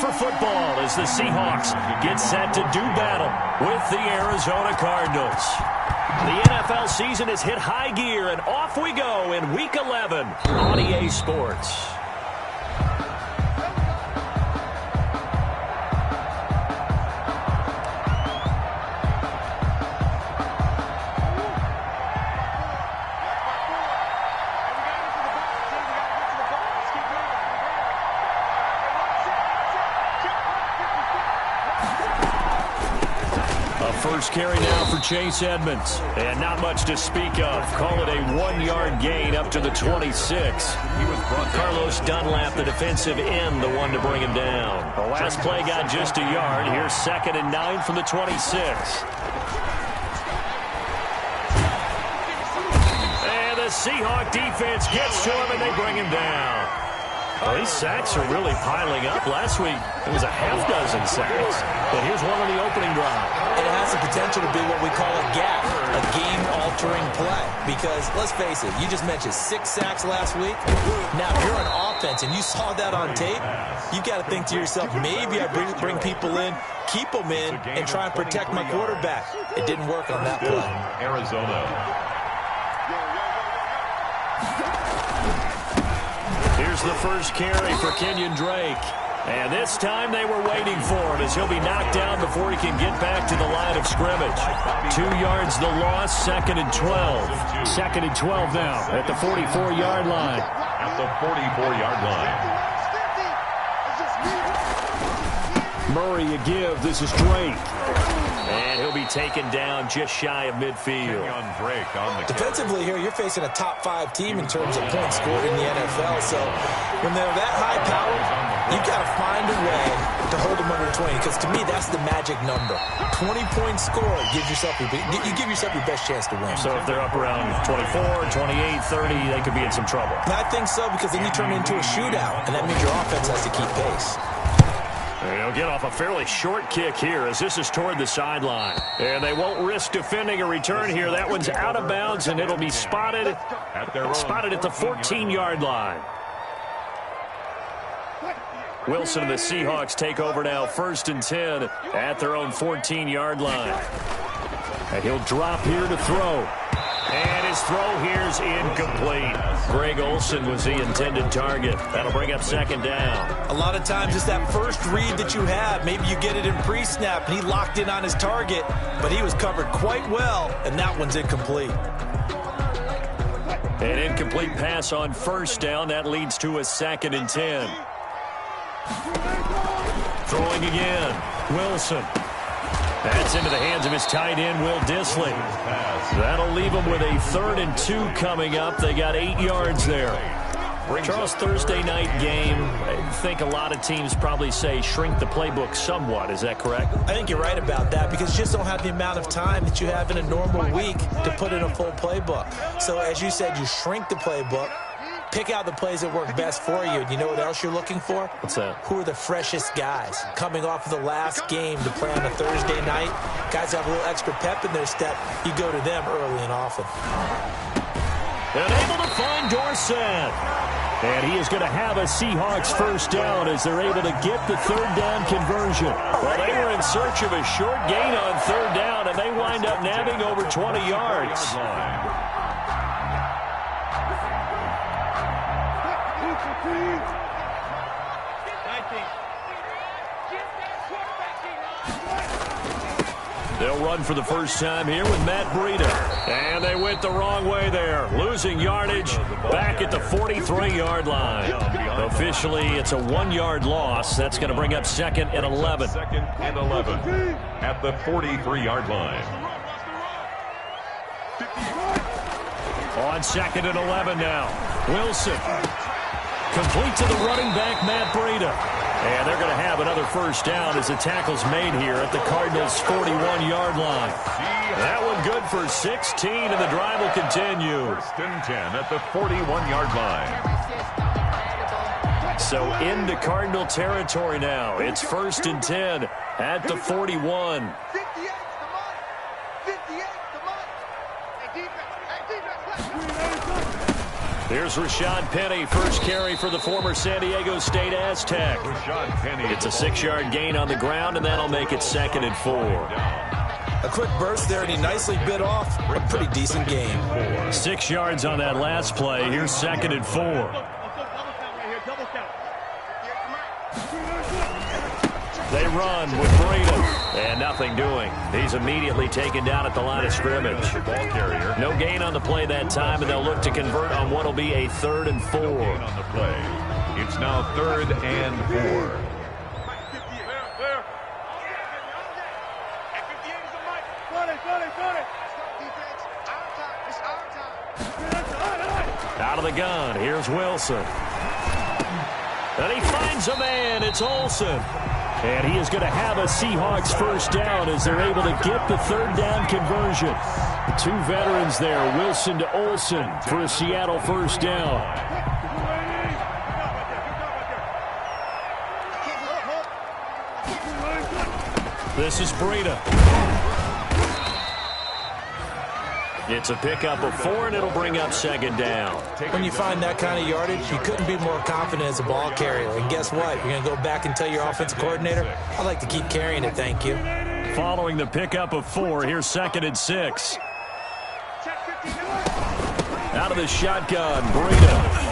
for football as the Seahawks get set to do battle with the Arizona Cardinals. The NFL season has hit high gear, and off we go in Week 11 on EA Sports. First carry now for Chase Edmonds. And not much to speak of. Call it a 1-yard gain up to the 26. Carlos Dunlap, the defensive end, the one to bring him down. The last play got just a yard. Here's 2nd and 9 from the 26. And the Seahawk defense gets to him, and they bring him down. Well, these sacks are really piling up. Last week, it was a half-dozen sacks. But here's one on the opening drive. And it has the potential to be what we call a gap, a game-altering play. Because, let's face it, you just mentioned 6 sacks last week. Now, if you're on offense and you saw that on tape, you've got to think to yourself, maybe I bring people in, keep them in, and try and protect my quarterback. It didn't work on that play. Arizona. Here's the first carry for Kenyon Drake. And this time they were waiting for him as he'll be knocked down before he can get back to the line of scrimmage. 2 yards the loss, 2nd and 12. 2nd and 12 now at the 44-yard line. At the 44-yard line. Murray a give. This is Drake. And he'll be taken down just shy of midfield. Defensively here, you're facing a top-5 team in terms of points scored in the NFL. So when they're that high-powered, you've got to find a way to hold them under 20. Because to me, that's the magic number. 20-point score gives yourself you give yourself your best chance to win. So if they're up around 24, 28, 30, they could be in some trouble. And I think so, because then you turn it into a shootout, and that means your offense has to keep pace. They'll get off a fairly short kick here as this is toward the sideline. And they won't risk defending a return here. That one's out of bounds, and it'll be spotted at the 14-yard line. Wilson and the Seahawks take over now, 1st and 10 at their own 14-yard line. And he'll drop here to throw. And his throw here's incomplete. Greg Olsen was the intended target. That'll bring up 2nd down. A lot of times it's that first read that you have. Maybe you get it in pre-snap, and he locked in on his target, but he was covered quite well, and that one's incomplete. An incomplete pass on 1st down. That leads to a 2nd and 10. Throwing again. Wilson. That's into the hands of his tight end, Will Dissly. That'll leave him with a 3rd and 2 coming up. They got 8 yards there. Charles, Thursday night game, I think a lot of teams probably say shrink the playbook somewhat. Is that correct? I think you're right about that because you just don't have the amount of time that you have in a normal week to put in a full playbook. So as you said, you shrink the playbook. Pick out the plays that work best for you. And you know what else you're looking for? What's that? Who are the freshest guys? Coming off of the last game to play on a Thursday night, guys have a little extra pep in their step. You go to them early and often. And able to find Dorsett. And he is going to have a Seahawks 1st down as they're able to get the 3rd down conversion. Well, they were in search of a short gain on 3rd down, and they wind up nabbing over 20 yards. They'll run for the first time here with Matt Breida. And they went the wrong way there. Losing yardage back at the 43-yard line. Officially, it's a 1-yard loss. That's going to bring up 2nd and 11. 2nd and 11 at the 43-yard line. On 2nd and 11 now. Wilson. Complete to the running back, Matt Breida. And they're going to have another 1st down as the tackle's made here at the Cardinals' 41-yard line. That one good for 16, and the drive will continue. 1st and 10 at the 41-yard line. So into Cardinal territory now. It's 1st and 10 at the 41. Here's Rashad Penny, first carry for the former San Diego State Aztec. It's a 6-yard gain on the ground, and that'll make it 2nd and 4. A quick burst there, and he nicely bit off a pretty decent gain. 6 yards on that last play. Here's 2nd and 4. They run with Breda, and nothing doing. He's immediately taken down at the line of scrimmage. No gain on the play that time, and they'll look to convert on what will be a 3rd and 4. No gain on the play. It's now 3rd and 4. Out of the gun, here's Wilson. And he finds a man, it's Olsen. And he is going to have a Seahawks first down as they're able to get the 3rd down conversion. The 2 veterans there, Wilson to Olsen for a Seattle first down. This is Breda. It's a pickup of 4, and it'll bring up 2nd down. When you find that kind of yardage, you couldn't be more confident as a ball carrier. And guess what? You're going to go back and tell your offensive coordinator, I'd like to keep carrying it, thank you. Following the pickup of 4, here's 2nd and 6. Out of the shotgun, Breda.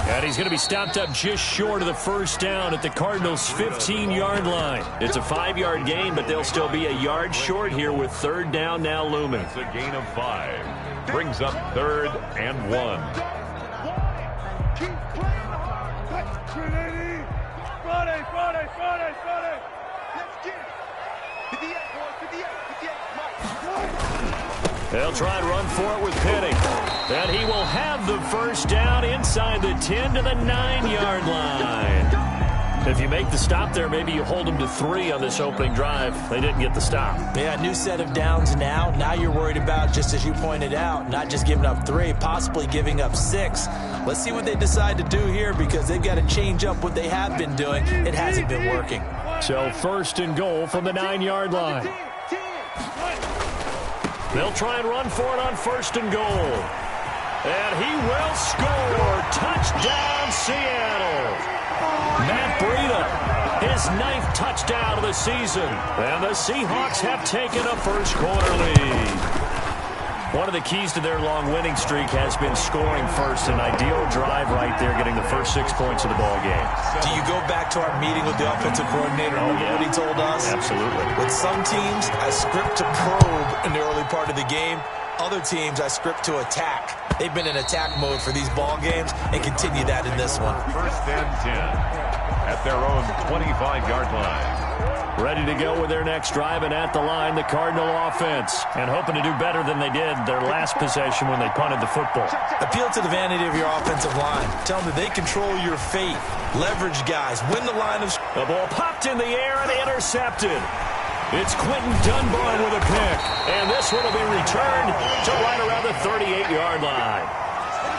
And he's going to be stopped up just short of the first down at the Cardinals' 15-yard line. It's a 5-yard gain, but they'll still be a yard short here with 3rd down now looming. It's a gain of 5. Brings up 3rd and 1. They'll try and run for it with Penny. And he will have the first down inside the 10 to the 9-yard line. If you make the stop there, maybe you hold them to 3 on this opening drive. They didn't get the stop. Yeah, new set of downs now. Now you're worried about, just as you pointed out, not just giving up 3, possibly giving up 6. Let's see what they decide to do here because they've got to change up what they have been doing. It hasn't been working. So 1st and goal from the 9-yard line. They'll try and run for it on 1st and goal. And he will score. Touchdown, Seattle. Matt Breda, his 9th touchdown of the season. And the Seahawks have taken a first-quarter lead. One of the keys to their long winning streak has been scoring first. An ideal drive right there, getting the first 6 points of the ball game. Do you go back to our meeting with the offensive coordinator? Remember what he told us? Absolutely. With some teams, I script to probe in the early part of the game. Other teams, I script to attack. They've been in attack mode for these ball games and continue that in this one. 1st and 10 at their own 25-yard line. Ready to go with their next drive, and at the line, the Cardinal offense. And hoping to do better than they did their last possession when they punted the football. Appeal to the vanity of your offensive line. Tell them that they control your fate. Leverage guys. Win the line of... The ball popped in the air and intercepted. It's Quentin Dunbar with a pick. And this one will be returned to right around the 38-yard line.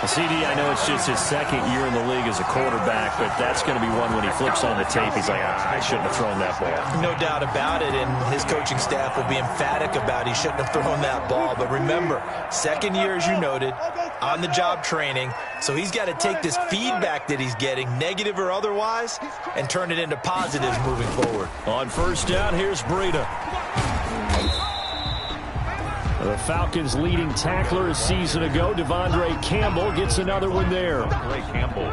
CD, I know it's just his 2nd year in the league as a quarterback, but that's going to be one when he flips on the tape, he's like, I shouldn't have thrown that ball. No doubt about it, and his coaching staff will be emphatic about he shouldn't have thrown that ball. But remember, 2nd year, as you noted, on-the-job training, so he's got to take this feedback that he's getting, negative or otherwise, and turn it into positives moving forward. On 1st down, here's Breda. The Falcons' leading tackler a season ago, Devondre Campbell, gets another one there.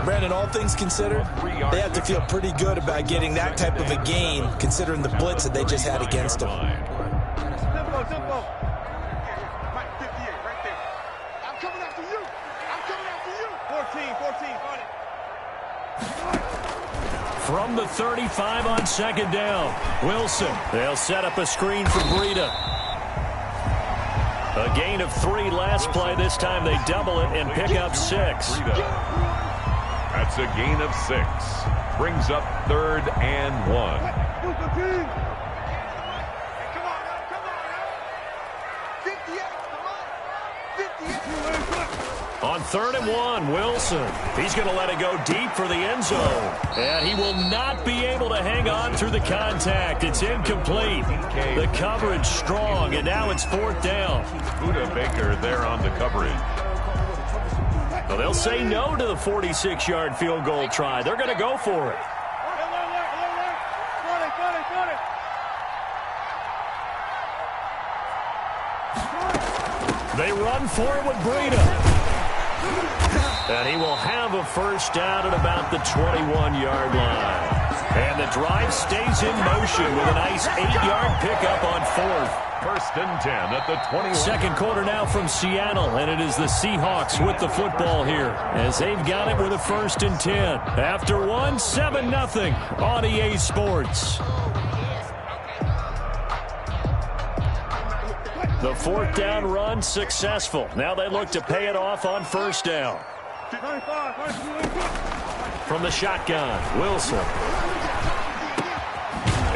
Brandon, all things considered, they have to feel pretty good about getting that type of a gain, considering the blitz that they just had against them. From the 35 on 2nd down, Wilson. They'll set up a screen for Breda. A gain of 3 last play. This time they double it and pick up 6. That's a gain of 6. Brings up 3rd and 1. On 3rd and 1, Wilson. He's going to let it go deep for the end zone. And he will not be able to hang on through the contact. It's incomplete. The coverage strong, and now it's 4th down. Buda Baker there on the coverage. Well, they'll say no to the 46-yard field goal try. They're going to go for it. They run for it with Breida. And he will have a first down at about the 21-yard line. And the drive stays in motion with a nice 8-yard pickup on fourth. First and 10 at the 21. Second quarter now from Seattle, and it is the Seahawks with the football here as they've got it with a first and 10. After one, 7-0 on EA Sports. The fourth down run successful. Now they look to pay it off on first down. From the shotgun, Wilson.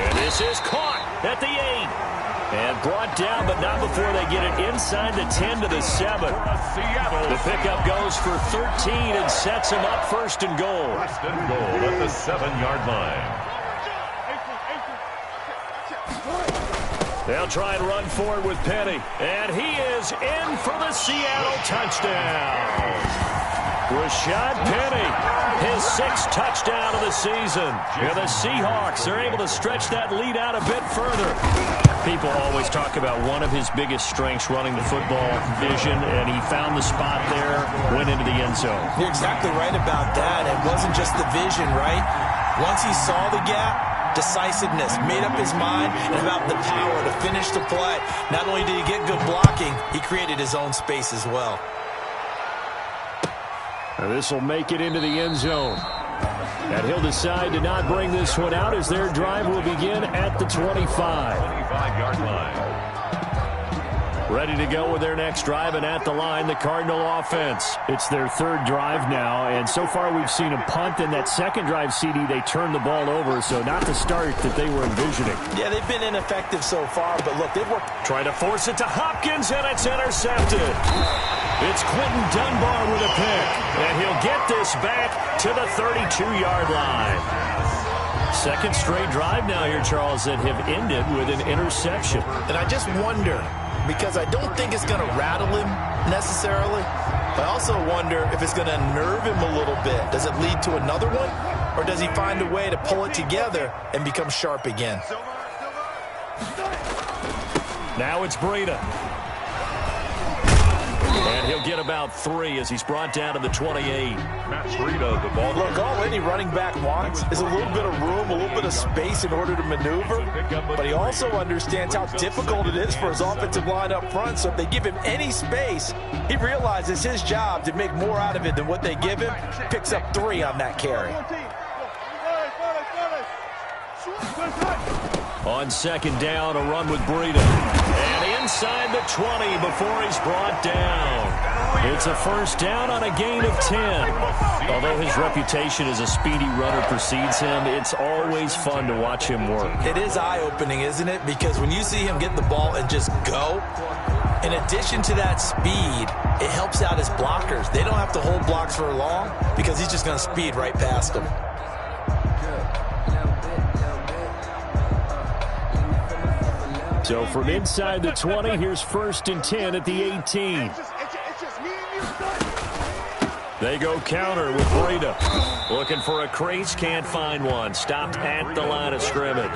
And this is caught at the 8. And brought down, but not before they get it inside the 10 to the 7. The pickup goes for 13 and sets him up first and goal. First and goal at the 7-yard line. They'll try and run forward with Penny. And he is in for the Seattle touchdown. Rashad Penny, his 6th touchdown of the season. And the Seahawks are able to stretch that lead out a bit further. People always talk about one of his biggest strengths running the football, vision, and he found the spot there, went into the end zone. You're exactly right about that. It wasn't just the vision, right? Once he saw the gap, decisiveness, made up his mind, and about the power to finish the play. Not only did he get good blocking, he created his own space as well. And this will make it into the end zone. And he'll decide to not bring this one out as their drive will begin at the 25. 25-yard line. Ready to go with their next drive, and at the line, the Cardinal offense. It's their third drive now, and so far we've seen a punt. In that second drive, CD, they turned the ball over, so not the start that they were envisioning. Yeah, they've been ineffective so far, but look, they've worked. Trying to force it to Hopkins, and it's intercepted. It's Quentin Dunbar with a pick, and he'll get this back to the 32-yard line. Second straight drive now here, Charles, that have ended with an interception. And I just wonder, because I don't think it's going to rattle him necessarily. I also wonder if it's going to unnerve him a little bit. Does it lead to another one? Or does he find a way to pull it together and become sharp again? Now it's Breida. And he'll get about 3 as he's brought down to the 28. Matt Breida, the ball. Look, all any running back wants is a little bit of room, a little bit of space in order to maneuver. But he also understands how difficult it is for his offensive line up front. So if they give him any space, he realizes his job to make more out of it than what they give him. Picks up 3 on that carry. On second down, a run with Breida. And inside the 20 before he's brought down. It's a first down on a gain of 10. Although his reputation as a speedy runner precedes him, it's always fun to watch him work. It is eye-opening, isn't it? Because when you see him get the ball and just go, in addition to that speed, it helps out his blockers. They don't have to hold blocks for long because he's just going to speed right past them. So from inside the 20, here's first and 10 at the 18. They go counter with Breida. Looking for a crease, can't find one. Stopped at the line of scrimmage.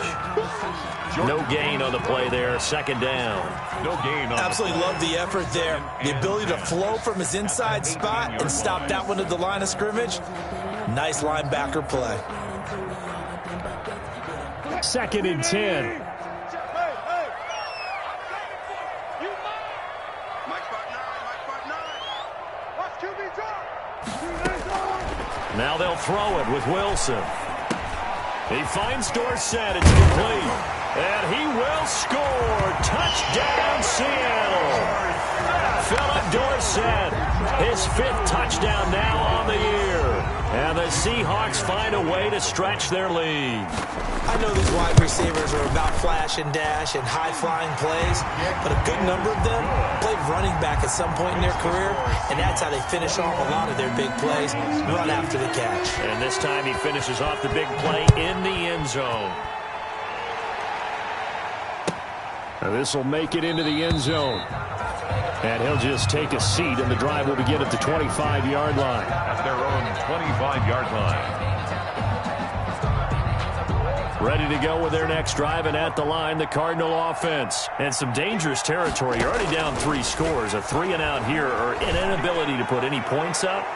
No gain on the play there, second down. No gain on Absolutely love the effort there. The ability to flow from his inside spot and stop that one at the line of scrimmage. Nice linebacker play. Second and 10. Now they'll throw it with Wilson. He finds Dorsett. It's complete. And he will score. Touchdown, Seattle. Philip Dorsett, his 5th touchdown now on the year. And the Seahawks find a way to stretch their lead. I know these wide receivers are about flash and dash and high-flying plays, but a good number of them played running back at some point in their career, and that's how they finish off a lot of their big plays, run after the catch. And this time he finishes off the big play in the end zone. And this will make it into the end zone. And he'll just take a seat, and the drive will begin at the 25-yard line. At their own 25-yard line. Ready to go with their next drive, and at the line, the Cardinal offense. And some dangerous territory. You're already down 3 scores. A 3-and-out here, or an inability to put any points up.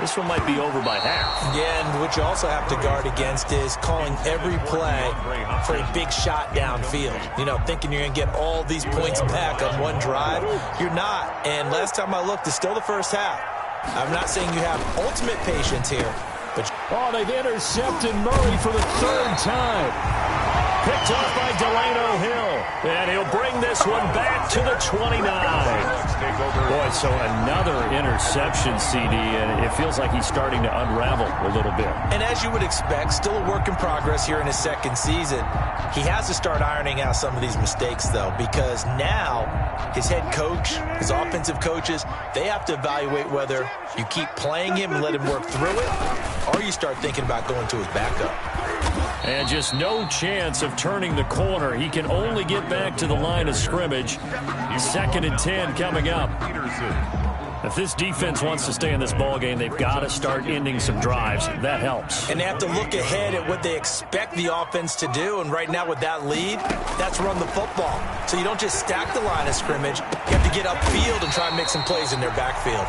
This one might be over by half. Yeah, and what you also have to guard against is calling every play for a big shot downfield. You know, thinking you're going to get all these points back on one drive. You're not. And last time I looked, it's still the first half. I'm not saying you have ultimate patience here. But they've intercepted Murray for the 3rd time. Picked off by Delano Hill. And he'll bring this one back to the 29. Boy, so another interception, CD, and it feels like he's starting to unravel a little bit. And as you would expect, still a work in progress here in his 2nd season. He has to start ironing out some of these mistakes, though, because now his head coach, his offensive coaches, they have to evaluate whether you keep playing him and let him work through it, or you start thinking about going to his backup. And just no chance of turning the corner. He can only get back to the line of scrimmage. 2nd and 10 coming up. If this defense wants to stay in this ballgame, they've got to start ending some drives. That helps. And they have to look ahead at what they expect the offense to do. And right now with that lead, that's run the football. So you don't just stack the line of scrimmage. You have to get upfield and try and make some plays in their backfield.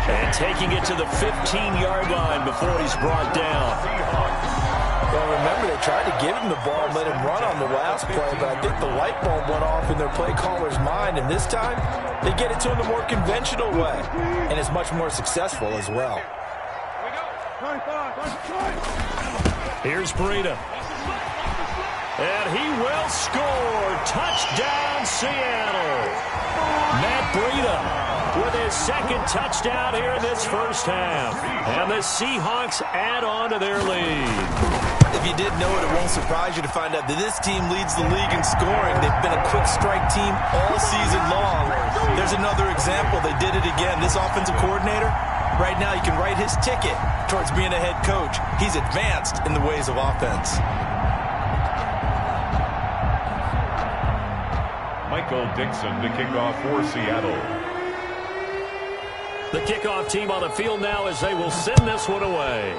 And taking it to the 15-yard line before he's brought down. Well, remember, they tried to give him the ball and let him run on the last play, but I think the light bulb went off in their play caller's mind, and this time they get it to him the more conventional way, and it's much more successful as well. Here's Breida. And he will score. Touchdown, Seattle. Matt Breida with his 2nd touchdown here in this first half. And the Seahawks add on to their lead. If you didn't know it, it won't surprise you to find out that this team leads the league in scoring. They've been a quick strike team all season long. There's another example. They did it again. This offensive coordinator, right now, you can write his ticket towards being a head coach. He's advanced in the ways of offense. Michael Dixon to kick off for Seattle. The kickoff team on the field now as they will send this one away.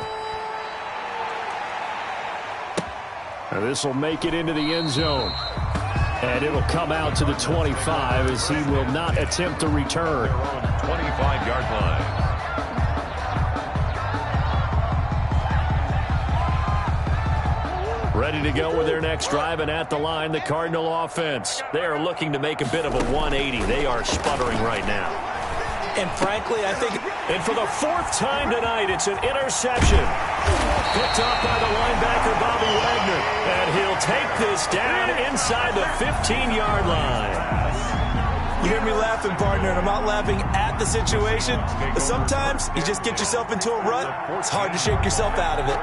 Now this will make it into the end zone. And it'll come out to the 25 as he will not attempt to return. 25-yard line. Ready to go with their next drive, and at the line, the Cardinal offense. They are looking to make a bit of a 180. They are sputtering right now. And frankly, I think... And for the 4th time tonight, it's an interception. Picked off by the linebacker, Bobby Wagner. And he'll take this down inside the 15-yard line. You hear me laughing, partner, and I'm not laughing at the situation. But sometimes you just get yourself into a rut. It's hard to shake yourself out of it.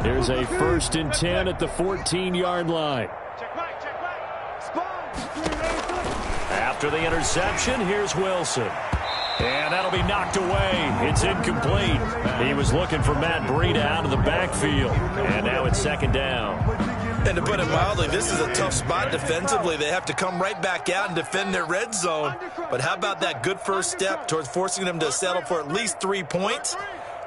Here's a 1st and 10 at the 14-yard line. After the interception, here's Wilson. And that'll be knocked away. It's incomplete. He was looking for Matt Breida out of the backfield. And now it's 2nd down. And to put it mildly, this is a tough spot defensively. They have to come right back out and defend their red zone. But how about that good first step towards forcing them to settle for at least 3 points?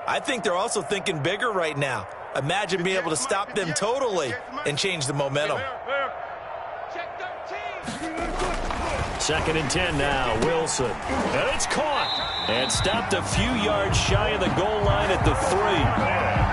I think they're also thinking bigger right now. Imagine being able to stop them totally and change the momentum. 2nd and 10 now, Wilson. And it's caught. And stopped a few yards shy of the goal line at the 3.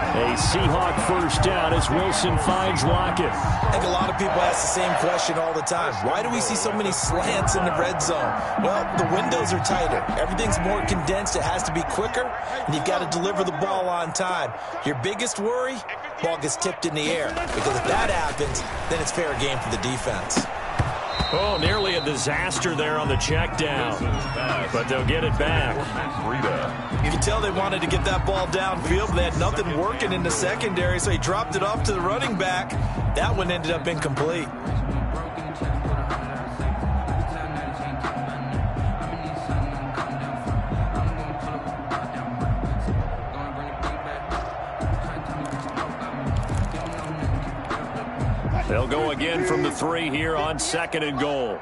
A Seahawk first down as Wilson finds Lockett. I think a lot of people ask the same question all the time. Why do we see so many slants in the red zone? Well, the windows are tighter. Everything's more condensed. It has to be quicker, and you've got to deliver the ball on time. Your biggest worry, ball gets tipped in the air, because if that happens, then it's fair game for the defense. Oh, nearly a disaster there on the check down. But they'll get it back. You can tell they wanted to get that ball downfield, but they had nothing working in the secondary, so he dropped it off to the running back. That one ended up incomplete. They'll go again from the 3 here on 2nd and goal.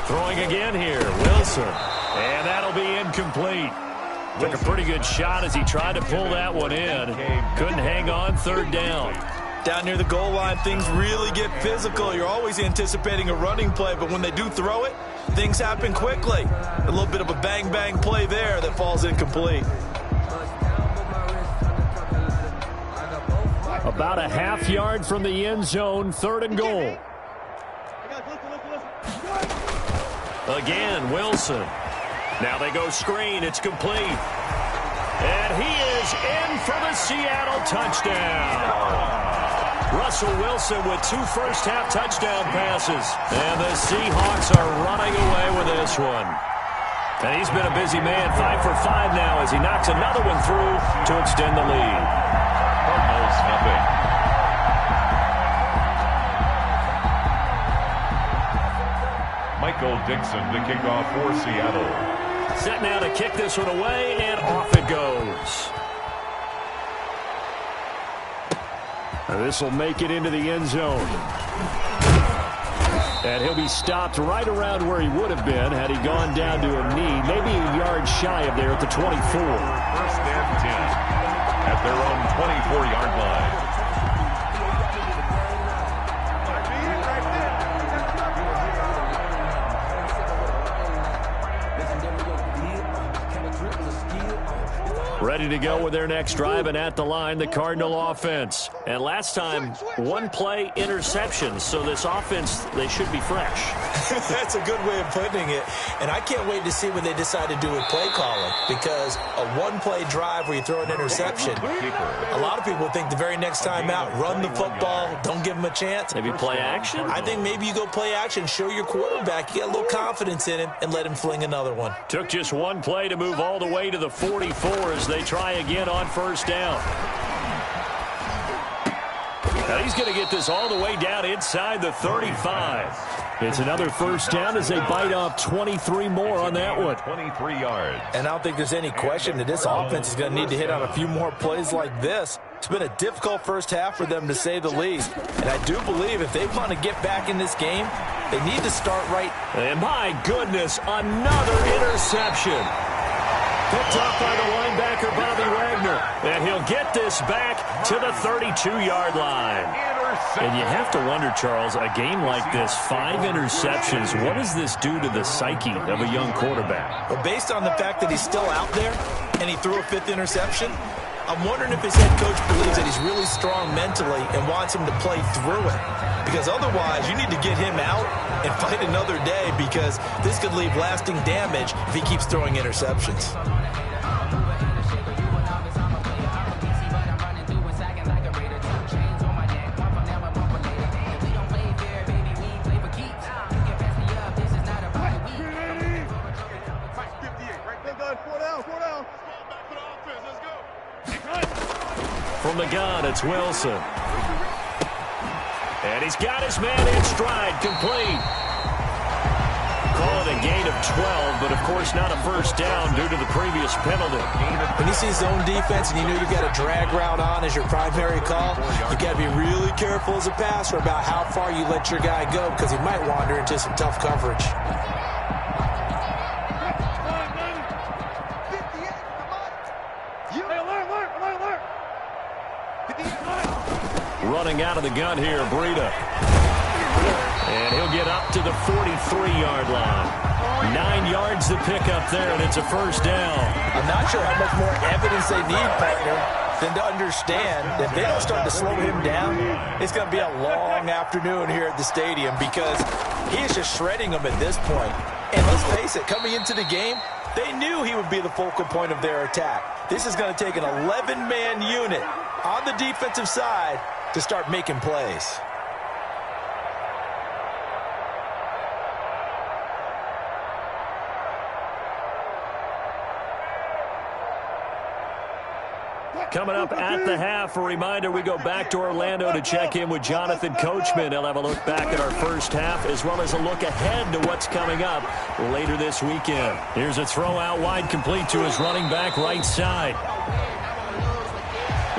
Throwing again here, Wilson. And that'll be incomplete. Took a pretty good shot as he tried to pull that one in. Couldn't hang on 3rd down. Down near the goal line, things really get physical. You're always anticipating a running play, but when they do throw it, things happen quickly. A little bit of a bang-bang play there that falls incomplete. About a half yard from the end zone, 3rd and goal. Again, Wilson. Now they go screen. It's complete. And he is in for the Seattle touchdown. Russell Wilson with 2 first-half touchdown passes. And the Seahawks are running away with this one. And he's been a busy man, 5 for 5 now as he knocks another one through to extend the lead. Cardinals nothing. Michael Dixon to kick off for Seattle. Set now to kick this one away, and off it goes. This will make it into the end zone. And he'll be stopped right around where he would have been had he gone down to a knee, maybe a yard shy of there at the 24. 1st and 10 at their own 24-yard line. Ready to go with their next drive, and at the line, the Cardinal offense. And last time, 1-play interception, so this offense, they should be fresh. That's a good way of putting it. And I can't wait to see what they decide to do with play calling, because a 1-play drive where you throw an interception, a lot of people think the very next time out, run the football, don't give them a chance. Maybe play action? I think maybe you go play action, show your quarterback, you get a little confidence in him, and let him fling another one. Took just 1 play to move all the way to the 44 as they try again on 1st down. Now he's going to get this all the way down inside the 35. It's another 1st down as they bite off 23 more on that one. 23 yards. And I don't think there's any question that this offense is going to need to hit on a few more plays like this. It's been a difficult first half for them, to say the least. And I do believe if they want to get back in this game, they need to start right. And my goodness, another interception. Picked off by the linebacker, Bobby Wagner. And he'll get this back to the 32-yard line. And you have to wonder, Charles, a game like this, 5 interceptions, what does this do to the psyche of a young quarterback? Well, based on the fact that he's still out there and he threw a 5th interception, I'm wondering if his head coach believes that he's really strong mentally and wants him to play through it. Because otherwise, you need to get him out and fight another day, because this could leave lasting damage if he keeps throwing interceptions. From the gun, it's Wilson. And he's got his man in stride, complete. Call it a gain of 12, but of course not a 1st down due to the previous penalty. When you see zone defense and you know you've got a drag route on as your primary call, you got to be really careful as a passer about how far you let your guy go, because he might wander into some tough coverage. Running out of the gun here, Breida. And he'll get up to the 43-yard line. 9 yards to pick up there, and it's a 1st down. I'm not sure how much more evidence they need, partner, than to understand that if they don't start to slow him down, it's going to be a long afternoon here at the stadium, because he is just shredding them at this point. And let's face it, coming into the game, they knew he would be the focal point of their attack. This is going to take an 11-man unit on the defensive side to start making plays. Coming up at the half, a reminder, we go back to Orlando to check in with Jonathan Coachman. He'll have a look back at our first half, as well as a look ahead to what's coming up later this weekend. Here's a throw out wide, complete to his running back right side.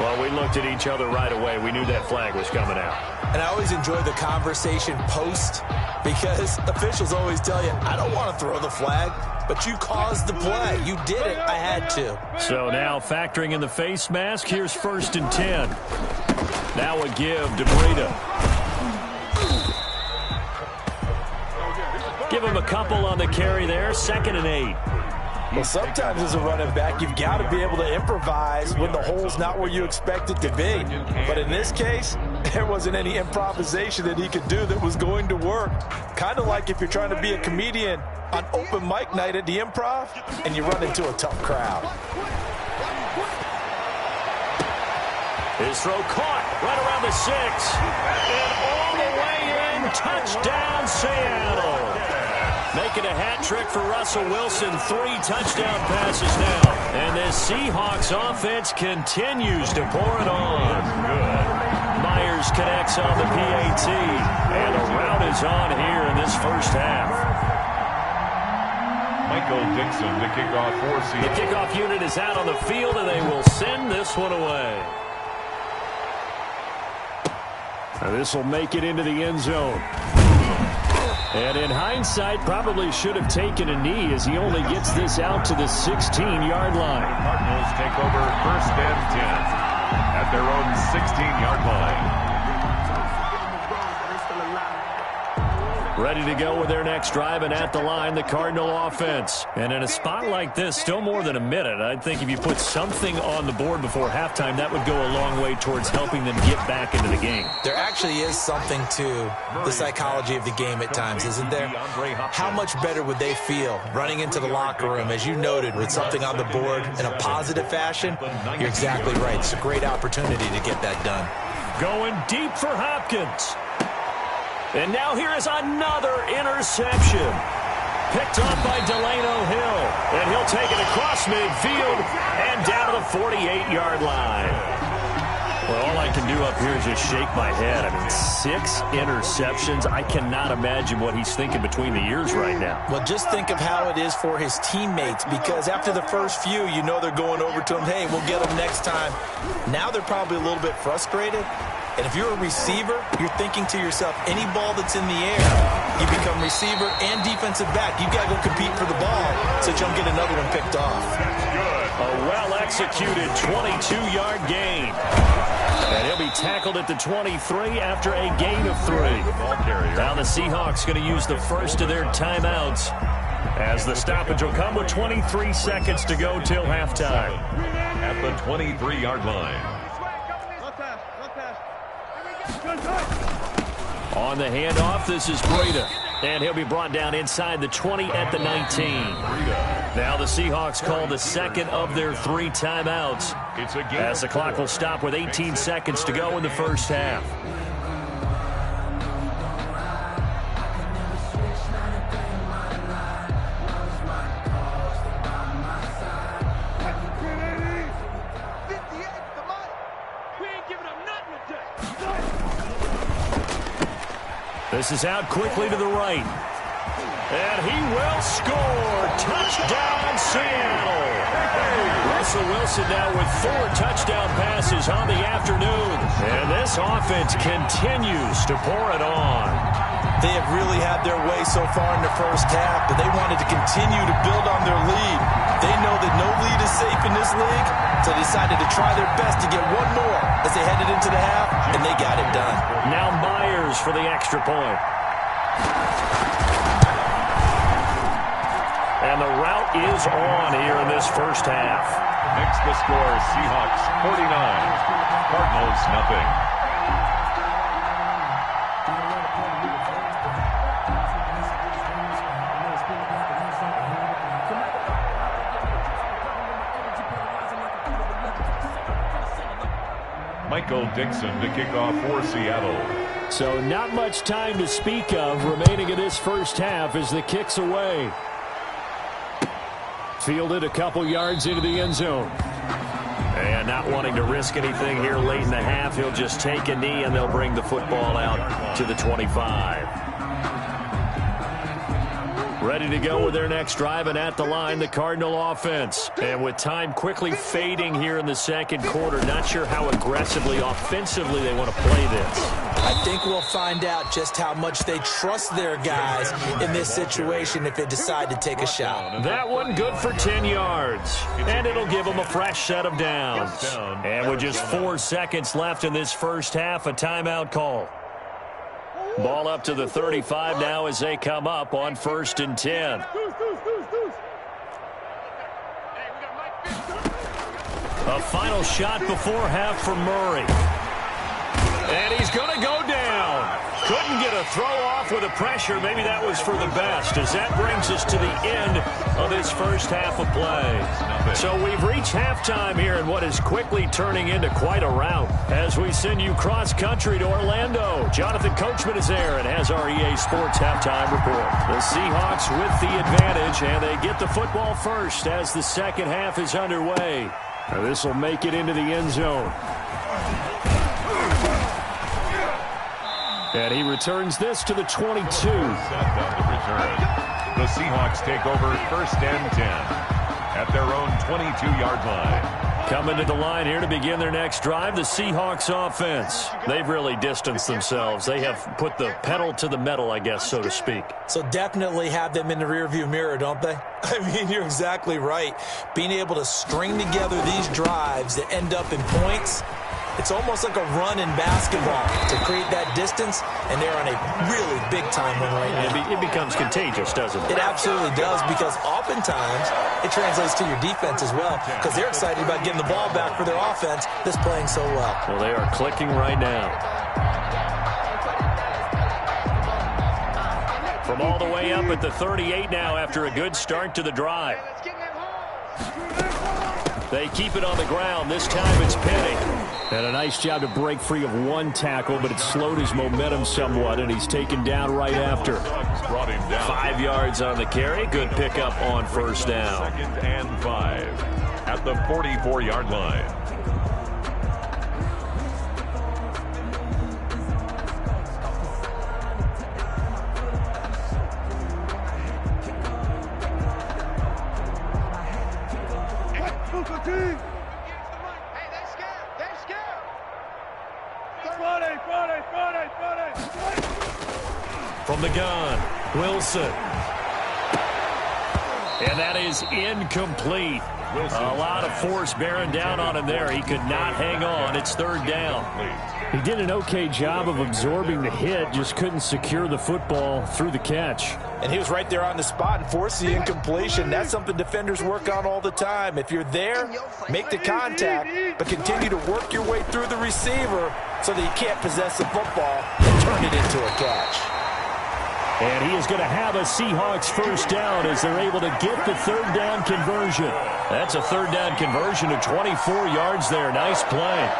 Well, we looked at each other right away. We knew that flag was coming out. And I always enjoy the conversation post because officials always tell you, I don't want to throw the flag, but you caused the play. You did it. I had to. So now factoring in the face mask, here's 1st and 10. Now a give to Breida. Give him a couple on the carry there. 2nd and 8. Well, sometimes as a running back, you've got to be able to improvise when the hole's not where you expect it to be. But in this case, there wasn't any improvisation that he could do that was going to work. Kind of like if you're trying to be a comedian on open mic night at the Improv and you run into a tough crowd. His throw caught right around the 6. And all the way in. Touchdown, Seattle. Making a hat trick for Russell Wilson. 3 touchdown passes now. And this Seahawks offense continues to pour it on. Good. Myers connects on the PAT. And a rout is on here in this first half. Michael Dixon to kick off for Seattle. The kickoff unit is out on the field, and they will send this one away. Now this will make it into the end zone. And in hindsight, probably should have taken a knee as he only gets this out to the 16-yard line. Cardinals take over 1st and 10 at their own 16-yard line. Ready to go with their next drive, and at the line, the Cardinal offense. And in a spot like this, still more than a minute, I think if you put something on the board before halftime, that would go a long way towards helping them get back into the game. There actually is something to the psychology of the game at times, isn't there? How much better would they feel running into the locker room, as you noted, with something on the board in a positive fashion? You're exactly right. It's a great opportunity to get that done. Going deep for Hopkins. And now here is another interception. Picked up by Delano Hill. And he'll take it across midfield and down to the 48-yard line. Well, all I can do up here is just shake my head. I mean, 6 interceptions. I cannot imagine what he's thinking between the ears right now. Well, just think of how it is for his teammates, because after the first few, you know they're going over to him, hey, we'll get him next time. Now they're probably a little bit frustrated. And if you're a receiver, you're thinking to yourself, any ball that's in the air, you become receiver and defensive back. You've got to go compete for the ball so that you don't get another one picked off. A well-executed 22-yard gain. And he'll be tackled at the 23 after a gain of 3. Now the Seahawks going to use the first of their timeouts as the stoppage will come with 23 seconds to go till halftime. At the 23-yard line. On the handoff, this is Breida. And he'll be brought down inside the 20 at the 19. Now the Seahawks call the second of their 3 timeouts as the clock will stop with 18 seconds to go in the first half. This is out quickly to the right. And he will score. Touchdown, Seattle. Russell Wilson now with 4 touchdown passes on the afternoon. And this offense continues to pour it on. They have really had their way so far in the first half, but they wanted to continue to build on their lead. They know that no lead is safe in this league, so they decided to try their best to get one more as they headed into the half, and they got it done. Now Myers for the extra point. And the route is on here in this first half. Makes the score Seahawks 49, Cardinals nothing. Michael Dixon to kick off for Seattle. So not much time to speak of remaining in this first half as the kick's away. Fielded a couple yards into the end zone. And not wanting to risk anything here late in the half, he'll just take a knee and they'll bring the football out to the 25. Ready to go with their next drive, and at the line, the Cardinal offense. And with time quickly fading here in the second quarter, not sure how aggressively, offensively they want to play this. I think we'll find out just how much they trust their guys in this situation if they decide to take a shot. That one good for 10 yards. And it'll give them a fresh set of downs. And with just 4 seconds left in this first half, a timeout call. Ball up to the 35 now as they come up on 1st and 10. A final shot before half for Murray. And he's going to go down. Couldn't get a throw off with the pressure. Maybe that was for the best, as that brings us to the end of this first half of play. So we've reached halftime here in what is quickly turning into quite a rout. As we send you cross-country to Orlando, Jonathan Coachman is there and has our EA Sports halftime report. The Seahawks with the advantage, and they get the football first as the second half is underway. Now this will make it into the end zone. And he returns this to the 22. The Seahawks take over 1st and 10 at their own 22-yard line. Coming to the line here to begin their next drive, the Seahawks offense. They've really distanced themselves. They have put the pedal to the metal, I guess, so to speak. So definitely have them in the rearview mirror, don't they? I mean, you're exactly right. Being able to string together these drives that end up in points, it's almost like a run in basketball to create that distance, and they're on a really big-time one right now. It becomes contagious, doesn't it? It absolutely does, because oftentimes it translates to your defense as well, because they're excited about getting the ball back for their offense that's playing so well. Well, they are clicking right now. From all the way up at the 38 now after a good start to the drive. They keep it on the ground. This time it's Penny. And a nice job to break free of one tackle, but it slowed his momentum somewhat, and he's taken down right after. 5 yards on the carry. Good pickup on first down. 2nd and 5 at the 44-yard line. From the gun, Wilson. And that is incomplete. A lot of force bearing down on him there. He could not hang on. It's 3rd down. He did an okay job of absorbing the hit, just couldn't secure the football through the catch. And he was right there on the spot and forced the incompletion. That's something defenders work on all the time. If you're there, make the contact, but continue to work your way through the receiver so that you can't possess the football and turn it into a catch. And he is going to have a Seahawks first down as they're able to get the 3rd down conversion. That's a 3rd down conversion of 24 yards there. Nice play.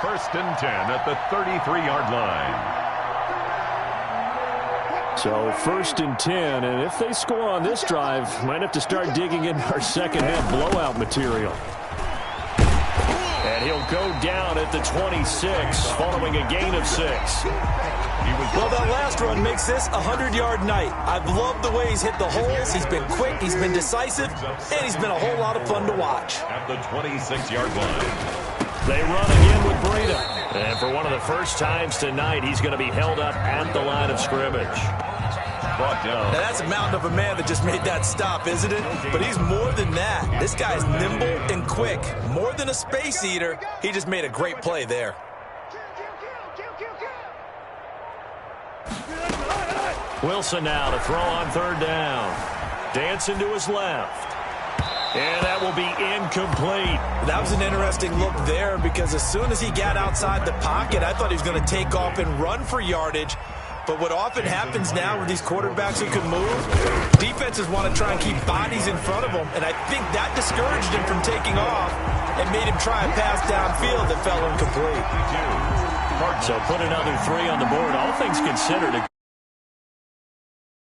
1st and 10 at the 33-yard line. So 1st and 10, and if they score on this drive, might have to start digging into our second half blowout material. And he'll go down at the 26, following a gain of 6. Well, that last run makes this a 100-yard night. I've loved the way he's hit the holes. He's been quick, he's been decisive, and he's been a whole lot of fun to watch. At the 26-yard line. They run again with Breida. And for one of the first times tonight, he's going to be held up at the line of scrimmage. Brought down. Now, that's a mountain of a man that just made that stop, isn't it? But he's more than that. This guy's nimble and quick. More than a space eater, he just made a great play there. Wilson now to throw on 3rd down. Dancing to his left. And that will be incomplete. That was an interesting look there, because as soon as he got outside the pocket, I thought he was going to take off and run for yardage. But what often happens now with these quarterbacks who can move, defenses want to try and keep bodies in front of them, and I think that discouraged him from taking off and made him try a pass downfield that fell incomplete. So put another 3 on the board. All things considered,